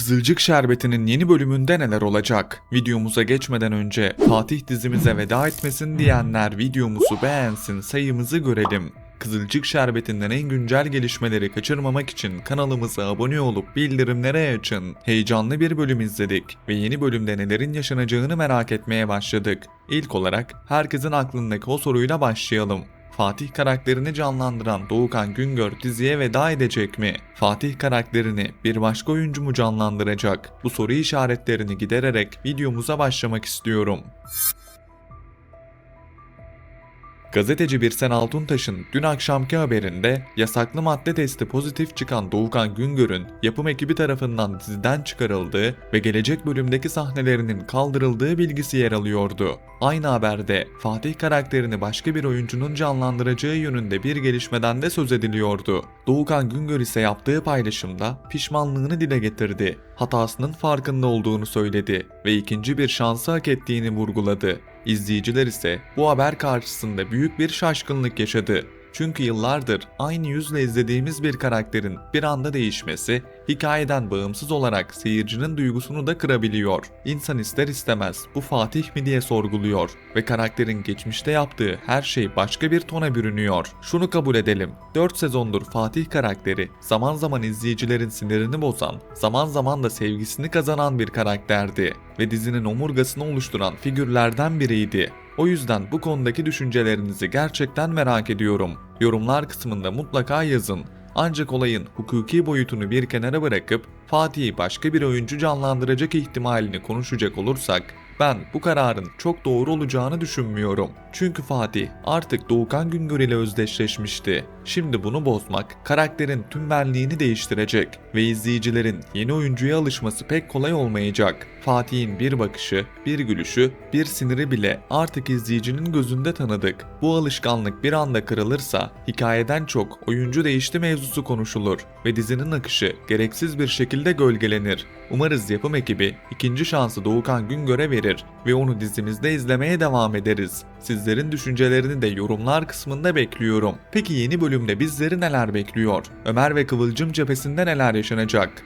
Kızılcık Şerbeti'nin yeni bölümünde neler olacak? Videomuza geçmeden önce Fatih dizimize veda etmesin diyenler videomuzu beğensin, sayımızı görelim. Kızılcık Şerbeti'nden en güncel gelişmeleri kaçırmamak için kanalımıza abone olup bildirimleri açın. Heyecanlı bir bölüm izledik ve yeni bölümde nelerin yaşanacağını merak etmeye başladık. İlk olarak herkesin aklındaki o soruyla başlayalım. Fatih karakterini canlandıran Doğukan Güngör diziye veda edecek mi? Fatih karakterini bir başka oyuncu mu canlandıracak? Bu soru işaretlerini gidererek videomuza başlamak istiyorum. Gazeteci Birsen Altuntaş'ın dün akşamki haberinde yasaklı madde testi pozitif çıkan Doğukan Güngör'ün yapım ekibi tarafından diziden çıkarıldığı ve gelecek bölümdeki sahnelerinin kaldırıldığı bilgisi yer alıyordu. Aynı haberde Fatih karakterini başka bir oyuncunun canlandıracağı yönünde bir gelişmeden de söz ediliyordu. Doğukan Güngör ise yaptığı paylaşımda pişmanlığını dile getirdi. Hatasının farkında olduğunu söyledi ve ikinci bir şansı hak ettiğini vurguladı. İzleyiciler ise bu haber karşısında büyük bir şaşkınlık yaşadı. Çünkü yıllardır aynı yüzle izlediğimiz bir karakterin bir anda değişmesi, hikayeden bağımsız olarak seyircinin duygusunu da kırabiliyor. İnsan ister istemez bu Fatih mi diye sorguluyor ve karakterin geçmişte yaptığı her şey başka bir tona bürünüyor. Şunu kabul edelim, 4 sezondur Fatih karakteri zaman zaman izleyicilerin sinirini bozan, zaman zaman da sevgisini kazanan bir karakterdi ve dizinin omurgasını oluşturan figürlerden biriydi. O yüzden bu konudaki düşüncelerinizi gerçekten merak ediyorum. Yorumlar kısmında mutlaka yazın. Ancak olayın hukuki boyutunu bir kenara bırakıp Fatih'i başka bir oyuncu canlandıracak ihtimalini konuşacak olursak, ben bu kararın çok doğru olacağını düşünmüyorum. Çünkü Fatih artık Doğukan Güngör ile özdeşleşmişti. Şimdi bunu bozmak karakterin tüm benliğini değiştirecek ve izleyicilerin yeni oyuncuya alışması pek kolay olmayacak. Fatih'in bir bakışı, bir gülüşü, bir siniri bile artık izleyicinin gözünde tanıdık. Bu alışkanlık bir anda kırılırsa hikayeden çok oyuncu değişti mevzusu konuşulur ve dizinin akışı gereksiz bir şekilde gölgelenir. Umarız yapım ekibi ikinci şansı Doğukan Güngör'e verir ve onu dizimizde izlemeye devam ederiz. Sizlerin düşüncelerini de yorumlar kısmında bekliyorum. Peki yeni bölümde bizleri neler bekliyor? Ömer ve Kıvılcım cephesinde neler yaşanacak?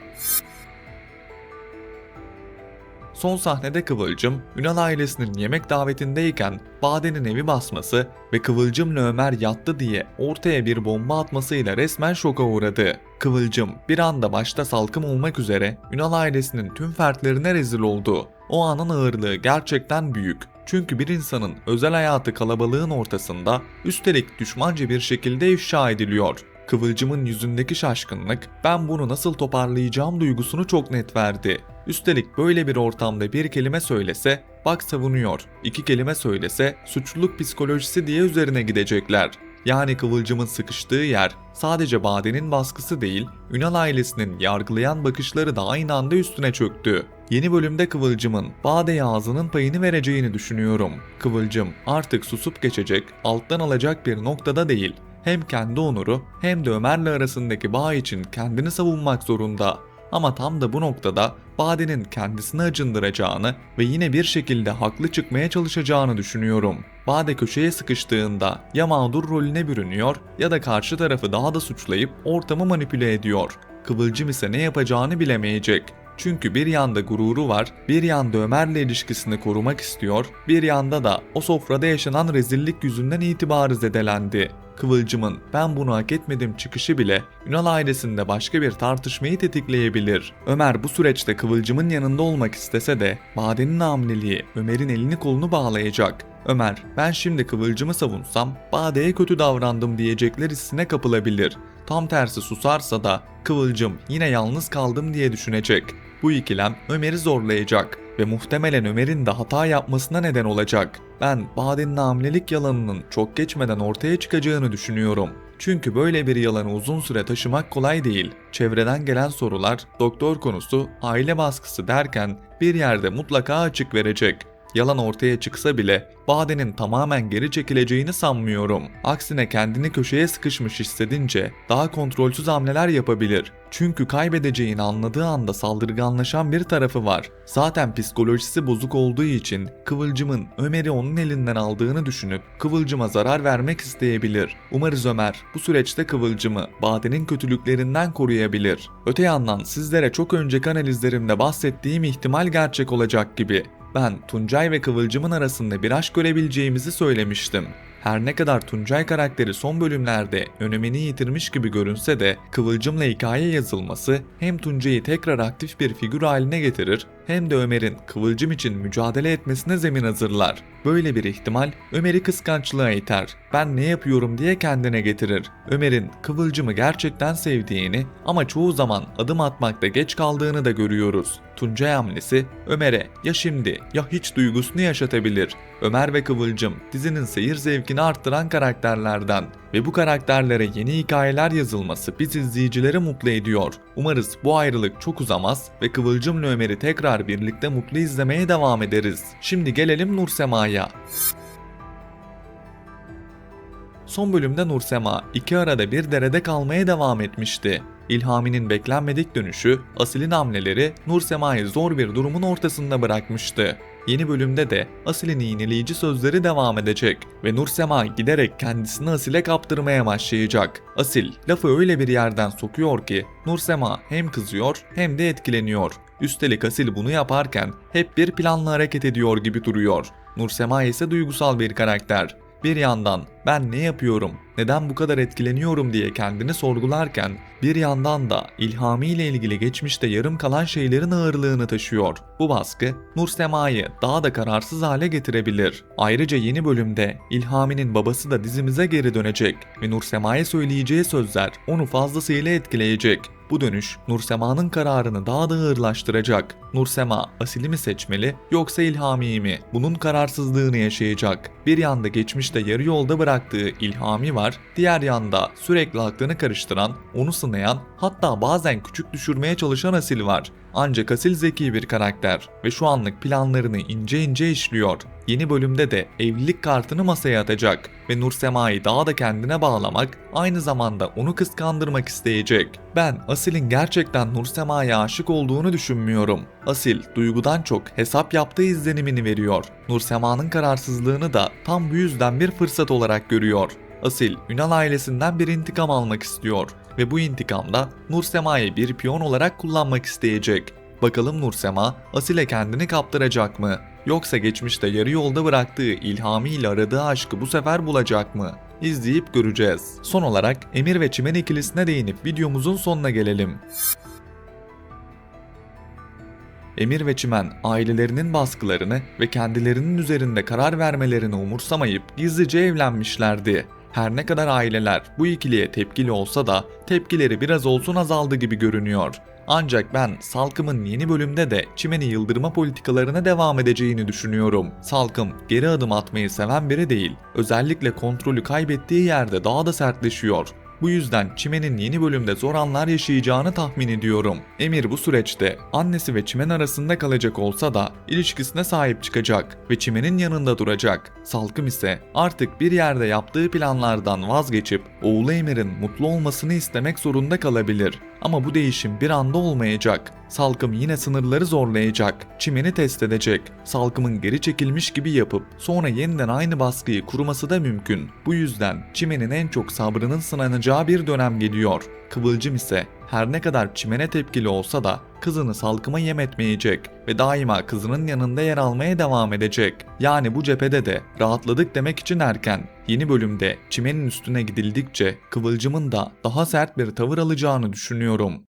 Son sahnede Kıvılcım, Ünal ailesinin yemek davetindeyken Bade'nin evi basması ve Kıvılcım'la Ömer yattı diye ortaya bir bomba atmasıyla resmen şoka uğradı. Kıvılcım bir anda başta Salkım olmak üzere Ünal ailesinin tüm fertlerine rezil oldu. O anın ağırlığı gerçekten büyük. Çünkü bir insanın özel hayatı kalabalığın ortasında, üstelik düşmanca bir şekilde ifşa ediliyor. Kıvılcım'ın yüzündeki şaşkınlık, ben bunu nasıl toparlayacağım duygusunu çok net verdi. Üstelik böyle bir ortamda bir kelime söylese, bak savunuyor, 2 kelime söylese suçluluk psikolojisi diye üzerine gidecekler. Yani Kıvılcım'ın sıkıştığı yer sadece Bade'nin baskısı değil, Ünal ailesinin yargılayan bakışları da aynı anda üstüne çöktü. Yeni bölümde Kıvılcım'ın Bade'ye ağzının payını vereceğini düşünüyorum. Kıvılcım artık susup geçecek, alttan alacak bir noktada değil. Hem kendi onuru hem de Ömer'le arasındaki bağ için kendini savunmak zorunda. Ama tam da bu noktada Bade'nin kendisini acındıracağını ve yine bir şekilde haklı çıkmaya çalışacağını düşünüyorum. Bade köşeye sıkıştığında ya mağdur rolüne bürünüyor ya da karşı tarafı daha da suçlayıp ortamı manipüle ediyor. Kıvılcım ise ne yapacağını bilemeyecek. Çünkü bir yanda gururu var, bir yanda Ömer'le ilişkisini korumak istiyor, bir yanda da o sofrada yaşanan rezillik yüzünden itibarı zedelendi. Kıvılcım'ın ben bunu hak etmedim çıkışı bile Ünal ailesinde başka bir tartışmayı tetikleyebilir. Ömer bu süreçte Kıvılcım'ın yanında olmak istese de Bade'nin hamileliği Ömer'in elini kolunu bağlayacak. Ömer, ben şimdi Kıvılcım'ı savunsam Bade'ye kötü davrandım diyecekler hissine kapılabilir. Tam tersi susarsa da Kıvılcım yine yalnız kaldım diye düşünecek. Bu ikilem Ömer'i zorlayacak ve muhtemelen Ömer'in de hata yapmasına neden olacak. Ben Bade'nin hamilelik yalanının çok geçmeden ortaya çıkacağını düşünüyorum. Çünkü böyle bir yalanı uzun süre taşımak kolay değil. Çevreden gelen sorular, doktor konusu, aile baskısı derken bir yerde mutlaka açık verecek. Yalan ortaya çıksa bile Bade'nin tamamen geri çekileceğini sanmıyorum. Aksine kendini köşeye sıkışmış hissedince daha kontrolsüz hamleler yapabilir. Çünkü kaybedeceğini anladığı anda saldırganlaşan bir tarafı var. Zaten psikolojisi bozuk olduğu için Kıvılcım'ın Ömer'i onun elinden aldığını düşünüp Kıvılcım'a zarar vermek isteyebilir. Umarız Ömer bu süreçte Kıvılcım'ı Bade'nin kötülüklerinden koruyabilir. Öte yandan sizlere çok önceki analizlerimde bahsettiğim ihtimal gerçek olacak gibi. Ben Tuncay ve Kıvılcım'ın arasında bir aşk görebileceğimizi söylemiştim. Her ne kadar Tuncay karakteri son bölümlerde önemini yitirmiş gibi görünse de Kıvılcım'la hikaye yazılması hem Tuncay'ı tekrar aktif bir figür haline getirir hem de Ömer'in Kıvılcım için mücadele etmesine zemin hazırlar. Böyle bir ihtimal Ömer'i kıskançlığa iter. Ben ne yapıyorum diye kendine getirir. Ömer'in Kıvılcım'ı gerçekten sevdiğini ama çoğu zaman adım atmakta geç kaldığını da görüyoruz. Tuncay hamlesi Ömer'e ya şimdi ya hiç duygusunu yaşatabilir. Ömer ve Kıvılcım dizinin seyir zevkini arttıran karakterlerden ve bu karakterlere yeni hikayeler yazılması biz izleyicileri mutlu ediyor. Umarız bu ayrılık çok uzamaz ve Kıvılcım'la Ömer'i tekrar birlikte mutlu izlemeye devam ederiz. Şimdi gelelim Nursema'ya. Son bölümde Nursema iki arada bir derede kalmaya devam etmişti. İlhami'nin beklenmedik dönüşü, Asil'in hamleleri Nursema'yı zor bir durumun ortasında bırakmıştı. Yeni bölümde de Asil'in iğneleyici sözleri devam edecek ve Nursema giderek kendisini Asil'e kaptırmaya başlayacak. Asil lafı öyle bir yerden sokuyor ki Nursema hem kızıyor hem de etkileniyor. Üstelik Asil bunu yaparken hep bir planla hareket ediyor gibi duruyor. Nursema ise duygusal bir karakter. Bir yandan ben ne yapıyorum, neden bu kadar etkileniyorum diye kendini sorgularken bir yandan da İlhami ile ilgili geçmişte yarım kalan şeylerin ağırlığını taşıyor. Bu baskı Nursema'yı daha da kararsız hale getirebilir. Ayrıca yeni bölümde İlhami'nin babası da dizimize geri dönecek ve Nursema'ya söyleyeceği sözler onu fazlasıyla etkileyecek. Bu dönüş Nursema'nın kararını daha da ağırlaştıracak. Nursema Asil'i mi seçmeli yoksa İlhami'yi mi? Bunun kararsızlığını yaşayacak. Bir yanda geçmişte yarı yolda bıraktığı İlhami var, diğer yanda sürekli aklını karıştıran, onu sınayan, hatta bazen küçük düşürmeye çalışan Asil var. Ancak Asil zeki bir karakter ve şu anlık planlarını ince ince işliyor. Yeni bölümde de evlilik kartını masaya atacak ve Nursema'yı daha da kendine bağlamak, aynı zamanda onu kıskandırmak isteyecek. Ben Asil'in gerçekten Nursema'ya aşık olduğunu düşünmüyorum. Asil duygudan çok hesap yaptığı izlenimini veriyor. Nursema'nın kararsızlığını da tam bu yüzden bir fırsat olarak görüyor. Asil, Ünal ailesinden bir intikam almak istiyor ve bu intikamda Nursema'yı bir piyon olarak kullanmak isteyecek. Bakalım Nursema, Asil'e kendini kaptıracak mı? Yoksa geçmişte yarı yolda bıraktığı İlhami ile aradığı aşkı bu sefer bulacak mı? İzleyip göreceğiz. Son olarak Emir ve Çimen ikilisine değinip videomuzun sonuna gelelim. Emir ve Çimen ailelerinin baskılarını ve kendilerinin üzerinde karar vermelerini umursamayıp gizlice evlenmişlerdi. Her ne kadar aileler bu ikiliye tepkili olsa da tepkileri biraz olsun azaldı gibi görünüyor. Ancak ben Salkım'ın yeni bölümde de Çimen'i yıldırma politikalarına devam edeceğini düşünüyorum. Salkım geri adım atmayı seven biri değil. Özellikle kontrolü kaybettiği yerde daha da sertleşiyor. Bu yüzden Çimen'in yeni bölümde zor anlar yaşayacağını tahmin ediyorum. Emir bu süreçte annesi ve Çimen arasında kalacak olsa da ilişkisine sahip çıkacak ve Çimen'in yanında duracak. Salkım ise artık bir yerde yaptığı planlardan vazgeçip oğlu Emir'in mutlu olmasını istemek zorunda kalabilir. Ama bu değişim bir anda olmayacak. Salkım yine sınırları zorlayacak, Çimen'i test edecek. Salkım'ın geri çekilmiş gibi yapıp sonra yeniden aynı baskıyı kurması da mümkün. Bu yüzden Çimen'in en çok sabrının sınanacağı bir dönem geliyor. Kıvılcım ise her ne kadar Çimen'e tepkili olsa da kızını Salkım'a yem etmeyecek ve daima kızının yanında yer almaya devam edecek. Yani bu cephede de rahatladık demek için erken. Yeni bölümde Çimen'in üstüne gidildikçe Kıvılcım'ın da daha sert bir tavır alacağını düşünüyorum.